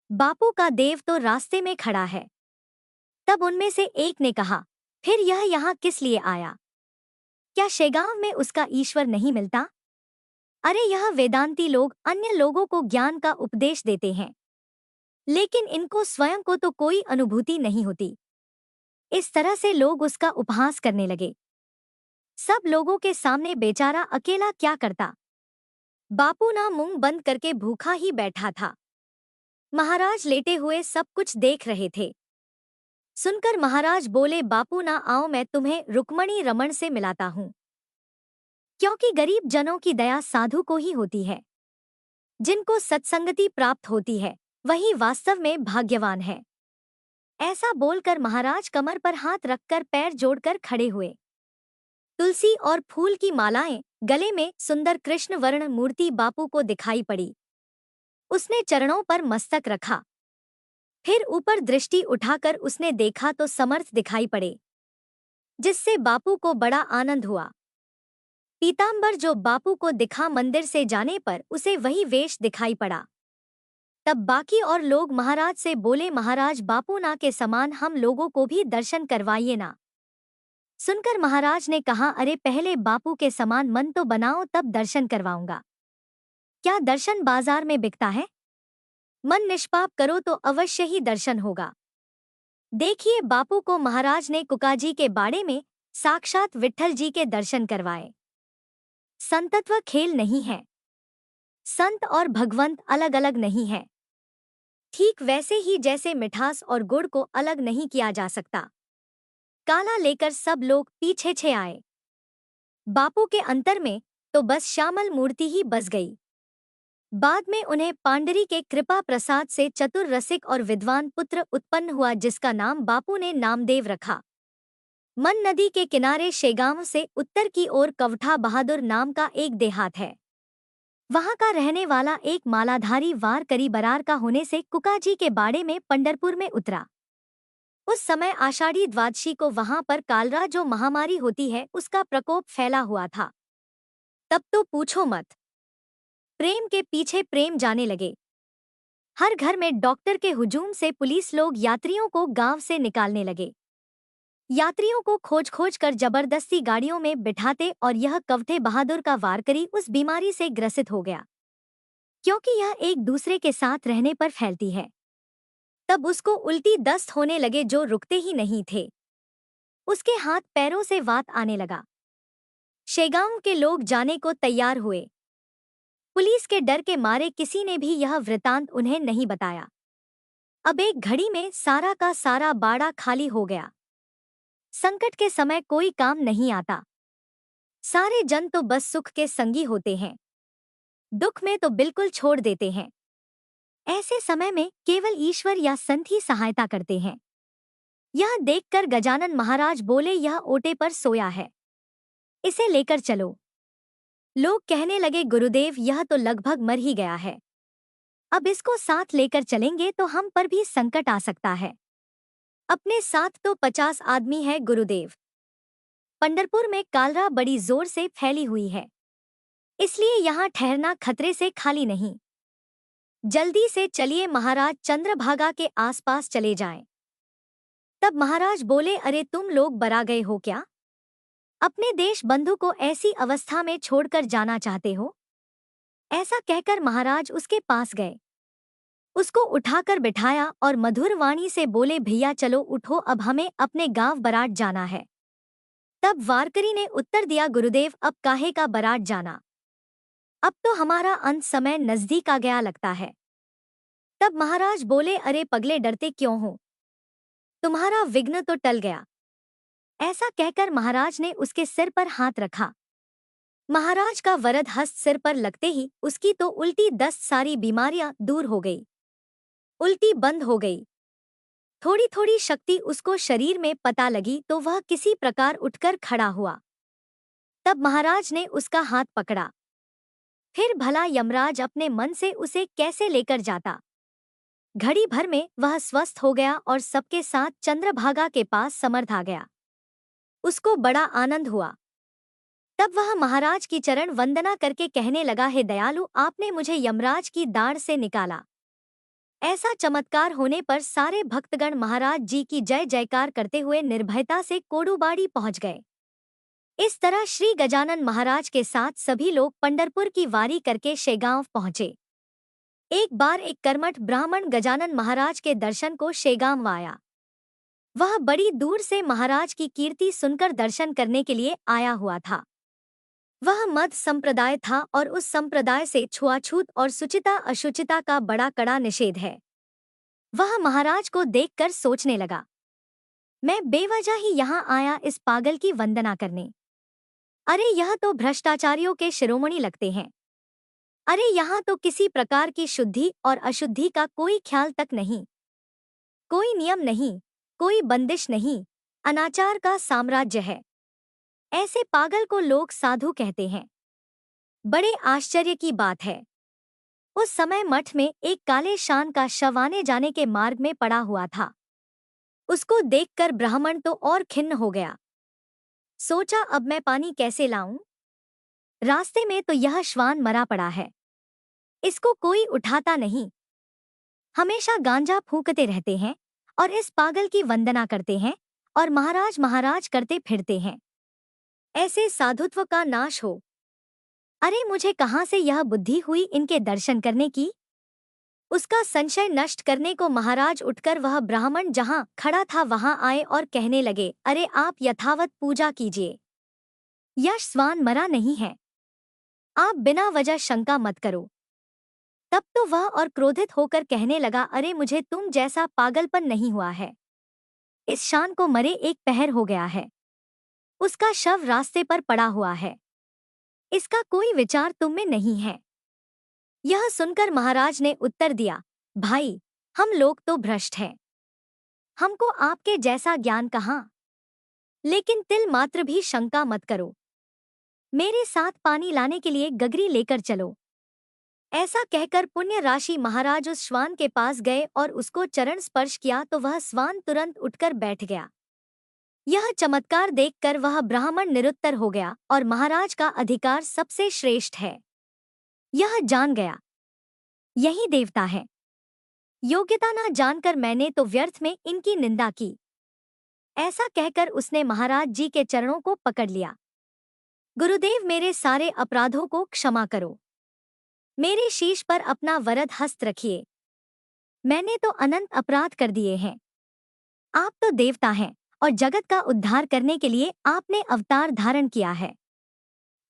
बापू का देव तो रास्ते में खड़ा है। तब उनमें से एक ने कहा, फिर यह यहाँ किस लिए आया? क्या शेगांव में उसका ईश्वर नहीं मिलता? अरे यह वेदांती लोग अन्य लोगों को ज्ञान का उपदेश देते हैं, लेकिन इनको स्वयं को तो कोई अनुभूति नहीं होती। इस तरह से लोग उसका उपहास करने लगे। सब लोगों के सामने बेचारा अकेला क्या करता। बापू ना मुंह बंद करके भूखा ही बैठा था। महाराज लेटे हुए सब कुछ देख रहे थे। सुनकर महाराज बोले, बापू ना आओ, मैं तुम्हें रुक्मणी रमण से मिलाता हूँ। क्योंकि गरीब जनों की दया साधु को ही होती है। जिनको सत्संगति प्राप्त होती है वही वास्तव में भाग्यवान है। ऐसा बोलकर महाराज कमर पर हाथ रखकर पैर जोड़कर खड़े हुए। तुलसी और फूल की मालाएं गले में सुंदर कृष्ण वर्ण मूर्ति बापू को दिखाई पड़ी। उसने चरणों पर मस्तक रखा, फिर ऊपर दृष्टि उठाकर उसने देखा तो समर्थ दिखाई पड़े, जिससे बापू को बड़ा आनंद हुआ। पीतांबर जो बापू को दिखा, मंदिर से जाने पर उसे वही वेश दिखाई पड़ा। तब बाकी और लोग महाराज से बोले, महाराज बापू ना के समान हम लोगों को भी दर्शन करवाइए ना। सुनकर महाराज ने कहा, अरे पहले बापू के समान मन तो बनाओ तब दर्शन करवाऊंगा। क्या दर्शन बाजार में बिकता है? मन निष्पाप करो तो अवश्य ही दर्शन होगा। देखिए, बापू को महाराज ने कुकाजी के बाड़े में साक्षात विट्ठल जी के दर्शन करवाए। संतत्व खेल नहीं है। संत और भगवंत अलग अलग नहीं है। ठीक वैसे ही जैसे मिठास और गुड़ को अलग नहीं किया जा सकता। काला लेकर सब लोग पीछे छे आए। बापू के अंतर में तो बस श्यामल मूर्ति ही बस गई। बाद में उन्हें पांडरी के कृपा प्रसाद से चतुर रसिक और विद्वान पुत्र उत्पन्न हुआ, जिसका नाम बापू ने नामदेव रखा। मन नदी के किनारे शेगांव से उत्तर की ओर कवठा बहादुर नाम का एक देहात है। वहां का रहने वाला एक मालाधारी वारकरी बरार का होने से कुकाजी के बाड़े में पंढरपुर में उतरा। उस समय आषाढ़ी द्वादशी को वहां पर कालरा जो महामारी होती है उसका प्रकोप फैला हुआ था। तब तो पूछो मत, प्रेम के पीछे प्रेम जाने लगे। हर घर में डॉक्टर के हुजूम से पुलिस लोग यात्रियों को गांव से निकालने लगे। यात्रियों को खोज खोज कर जबरदस्ती गाड़ियों में बिठाते और यह कवठे बहादुर का वारकरी उस बीमारी से ग्रसित हो गया, क्योंकि यह एक दूसरे के साथ रहने पर फैलती है। तब उसको उल्टी दस्त होने लगे जो रुकते ही नहीं थे। उसके हाथ पैरों से वात आने लगा। शेगांव के लोग जाने को तैयार हुए। पुलिस के डर के मारे किसी ने भी यह वृतांत उन्हें नहीं बताया। अब एक घड़ी में सारा का सारा बाड़ा खाली हो गया। संकट के समय कोई काम नहीं आता। सारे जन तो बस सुख के संगी होते हैं, दुख में तो बिल्कुल छोड़ देते हैं। ऐसे समय में केवल ईश्वर या संत ही सहायता करते हैं। यह देखकर गजानन महाराज बोले, यह ओटे पर सोया है, इसे लेकर चलो। लोग कहने लगे, गुरुदेव यह तो लगभग मर ही गया है, अब इसको साथ लेकर चलेंगे तो हम पर भी संकट आ सकता है। अपने साथ तो 50 आदमी है गुरुदेव। पंढरपुर में कालरा बड़ी जोर से फैली हुई है, इसलिए यहाँ ठहरना खतरे से खाली नहीं। जल्दी से चलिए, महाराज चंद्रभागा के आसपास चले जाएं। तब महाराज बोले, अरे तुम लोग बरा गए हो क्या? अपने देश बंधु को ऐसी अवस्था में छोड़कर जाना चाहते हो? ऐसा कहकर महाराज उसके पास गए। उसको उठाकर बिठाया और मधुर वाणी से बोले, भैया चलो उठो, अब हमें अपने गांव बराट जाना है। तब वारकरी ने उत्तर दिया, गुरुदेव अब काहे का बराट जाना, अब तो हमारा अंत समय नजदीक आ गया लगता है। तब महाराज बोले, अरे पगले डरते क्यों हो, तुम्हारा विघ्न तो टल गया। ऐसा कहकर महाराज ने उसके सिर पर हाथ रखा। महाराज का वरद हस्त सिर पर लगते ही उसकी तो उल्टी दस्त सारी बीमारियां दूर हो गई, उल्टी बंद हो गई। थोड़ी थोड़ी शक्ति उसको शरीर में पता लगी तो वह किसी प्रकार उठकर खड़ा हुआ। तब महाराज ने उसका हाथ पकड़ा। फिर भला यमराज अपने मन से उसे कैसे लेकर जाता। घड़ी भर में वह स्वस्थ हो गया और सबके साथ चंद्रभागा के पास समर्थ आ गया। उसको बड़ा आनंद हुआ। तब वह महाराज की चरण वंदना करके कहने लगा, हे दयालु, आपने मुझे यमराज की दाढ़ से निकाला। ऐसा चमत्कार होने पर सारे भक्तगण महाराज जी की जय जयकार करते हुए निर्भयता से कोडुबाड़ी पहुंच गए। इस तरह श्री गजानन महाराज के साथ सभी लोग पंढरपुर की वारी करके शेगांव पहुंचे। एक बार एक कर्मठ ब्राह्मण गजानन महाराज के दर्शन को शेगांव आया। वह बड़ी दूर से महाराज की कीर्ति सुनकर दर्शन करने के लिए आया हुआ था। वह मध्य संप्रदाय था और उस संप्रदाय से छुआछूत और सुचिता अशुचिता का बड़ा कड़ा निषेध है। वह महाराज को देखकर सोचने लगा, मैं बेवजह ही यहाँ आया इस पागल की वंदना करने। अरे यह तो भ्रष्टाचारियों के शिरोमणि लगते हैं। अरे यहाँ तो किसी प्रकार की शुद्धि और अशुद्धि का कोई ख्याल तक नहीं, कोई नियम नहीं, कोई बंदिश नहीं, अनाचार का साम्राज्य है। ऐसे पागल को लोग साधु कहते हैं। बड़े आश्चर्य की बात है, उस समय मठ में एक काले शान का शव आने जाने के मार्ग में पड़ा हुआ था। उसको देखकर ब्राह्मण तो और खिन्न हो गया। सोचा, अब मैं पानी कैसे लाऊं? रास्ते में तो यह श्वान मरा पड़ा है, इसको कोई उठाता नहीं। हमेशा गांजा फूंकते रहते हैं और इस पागल की वंदना करते हैं और महाराज महाराज करते फिरते हैं। ऐसे साधुत्व का नाश हो। अरे मुझे कहाँ से यह बुद्धि हुई इनके दर्शन करने की? उसका संशय नष्ट करने को महाराज उठकर वह ब्राह्मण जहाँ खड़ा था वहां आए और कहने लगे, अरे आप यथावत पूजा कीजिए, यह श्वान मरा नहीं है, आप बिना वजह शंका मत करो। तब तो वह और क्रोधित होकर कहने लगा, अरे मुझे तुम जैसा पागलपन नहीं हुआ है। इस शान को मरे एक पहर हो गया है, उसका शव रास्ते पर पड़ा हुआ है, इसका कोई विचार तुम में नहीं है। यह सुनकर महाराज ने उत्तर दिया, भाई हम लोग तो भ्रष्ट हैं, हमको आपके जैसा ज्ञान कहाँ। लेकिन तिल मात्र भी शंका मत करो, मेरे साथ पानी लाने के लिए गगरी लेकर चलो। ऐसा कहकर पुण्य राशि महाराज उस श्वान के पास गए और उसको चरण स्पर्श किया तो वह श्वान तुरंत उठकर बैठ गया। यह चमत्कार देखकर वह ब्राह्मण निरुत्तर हो गया और महाराज का अधिकार सबसे श्रेष्ठ है, यह जान गया। यही देवता है। योग्यता न जानकर मैंने तो व्यर्थ में इनकी निंदा की। ऐसा कहकर उसने महाराज जी के चरणों को पकड़ लिया। गुरुदेव मेरे सारे अपराधों को क्षमा करो, मेरे शीश पर अपना वरद हस्त रखिए, मैंने तो अनंत अपराध कर दिए हैं। आप तो देवता हैं और जगत का उद्धार करने के लिए आपने अवतार धारण किया है।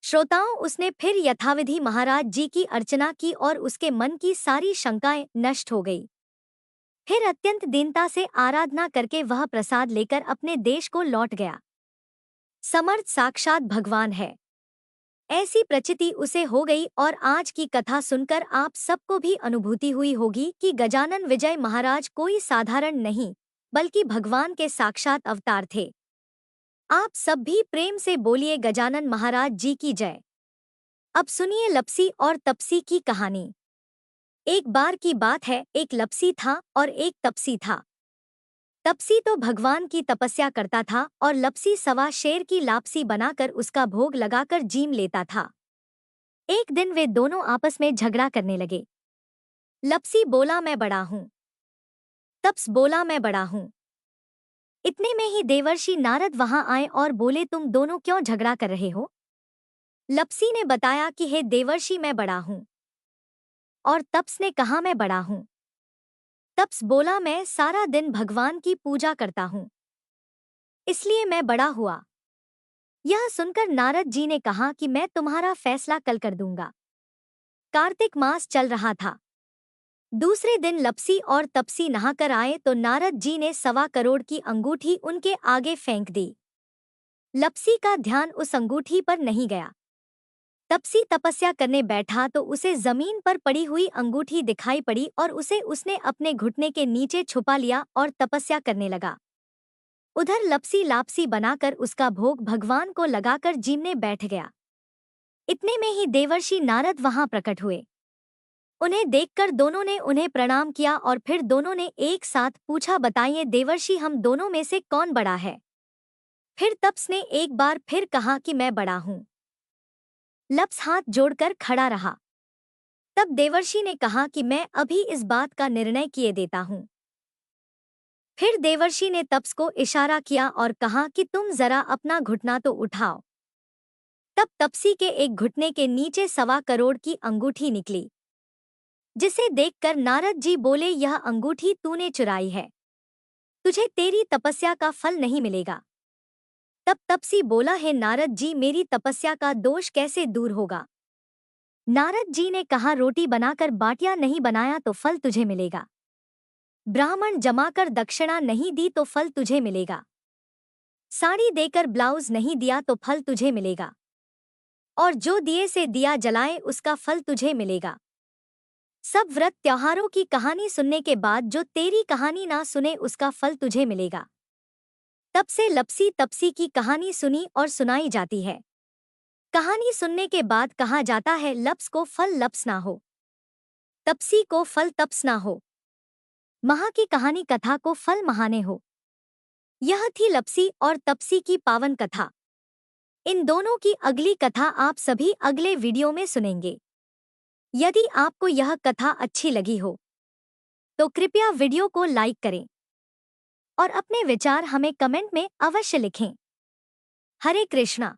श्रोताओं, उसने फिर यथाविधि महाराज जी की अर्चना की और उसके मन की सारी शंकाएं नष्ट हो गई। फिर अत्यंत दीनता से आराधना करके वह प्रसाद लेकर अपने देश को लौट गया। समर्थ साक्षात भगवान है, ऐसी प्रचिति उसे हो गई। और आज की कथा सुनकर आप सबको भी अनुभूति हुई होगी कि गजानन विजय महाराज कोई साधारण नहीं बल्कि भगवान के साक्षात अवतार थे। आप सब भी प्रेम से बोलिए गजानन महाराज जी की जय। अब सुनिए लपसी और तपसी की कहानी। एक बार की बात है, एक लपसी था और एक तपसी था। तपसी तो भगवान की तपस्या करता था और लपसी सवा शेर की लापसी बनाकर उसका भोग लगाकर जीम लेता था। एक दिन वे दोनों आपस में झगड़ा करने लगे। लपसी बोला मैं बड़ा हूँ, तप्स बोला मैं बड़ा हूँ। इतने में ही देवर्षि नारद वहां आए और बोले, तुम दोनों क्यों झगड़ा कर रहे हो? लपसी ने बताया कि हे देवर्षि मैं बड़ा हूँ, और तप्स ने कहा मैं बड़ा हूँ। तप्स बोला, मैं सारा दिन भगवान की पूजा करता हूँ, इसलिए मैं बड़ा हुआ। यह सुनकर नारद जी ने कहा कि मैं तुम्हारा फैसला कल कर दूंगा। कार्तिक मास चल रहा था। दूसरे दिन लपसी और तपसी नहाकर आए तो नारद जी ने 1.25 करोड़ की अंगूठी उनके आगे फेंक दी। लपसी का ध्यान उस अंगूठी पर नहीं गया। तपसी तपस्या करने बैठा तो उसे जमीन पर पड़ी हुई अंगूठी दिखाई पड़ी और उसने अपने घुटने के नीचे छुपा लिया और तपस्या करने लगा। उधर लपसी लापसी बनाकर उसका भोग भगवान को लगाकर जीमने बैठ गया। इतने में ही देवर्षि नारद वहां प्रकट हुए। उन्हें देखकर दोनों ने उन्हें प्रणाम किया और फिर दोनों ने एक साथ पूछा, बताइए देवर्षि, हम दोनों में से कौन बड़ा है? फिर तप्स ने एक बार फिर कहा कि मैं बड़ा हूं। लप्स हाथ जोड़कर खड़ा रहा। तब देवर्षि ने कहा कि मैं अभी इस बात का निर्णय किए देता हूं। फिर देवर्षि ने तप्स को इशारा किया और कहा कि तुम जरा अपना घुटना तो उठाओ। तब तपसी के एक घुटने के नीचे 1.25 करोड़ की अंगूठी निकली, जिसे देखकर नारद जी बोले, यह अंगूठी तूने चुराई है, तुझे तेरी तपस्या का फल नहीं मिलेगा। तब तपसी बोला, है नारद जी, मेरी तपस्या का दोष कैसे दूर होगा? नारद जी ने कहा, रोटी बनाकर बाटियां नहीं बनाया तो फल तुझे मिलेगा। ब्राह्मण जमाकर दक्षिणा नहीं दी तो फल तुझे मिलेगा। साड़ी देकर ब्लाउज नहीं दिया तो फल तुझे मिलेगा। और जो दिए से दिया जलाए उसका फल तुझे मिलेगा। सब व्रत त्योहारों की कहानी सुनने के बाद जो तेरी कहानी ना सुने उसका फल तुझे मिलेगा। तब से लपसी तपसी की कहानी सुनी और सुनाई जाती है। कहानी सुनने के बाद कहा जाता है, लप्स को फल लप्स ना हो, तपसी को फल तप्स ना हो, महा की कहानी कथा को फल महाने हो। यह थी लपसी और तपसी की पावन कथा। इन दोनों की अगली कथा आप सभी अगले वीडियो में सुनेंगे। यदि आपको यह कथा अच्छी लगी हो तो कृपया वीडियो को लाइक करें और अपने विचार हमें कमेंट में अवश्य लिखें। हरे कृष्णा।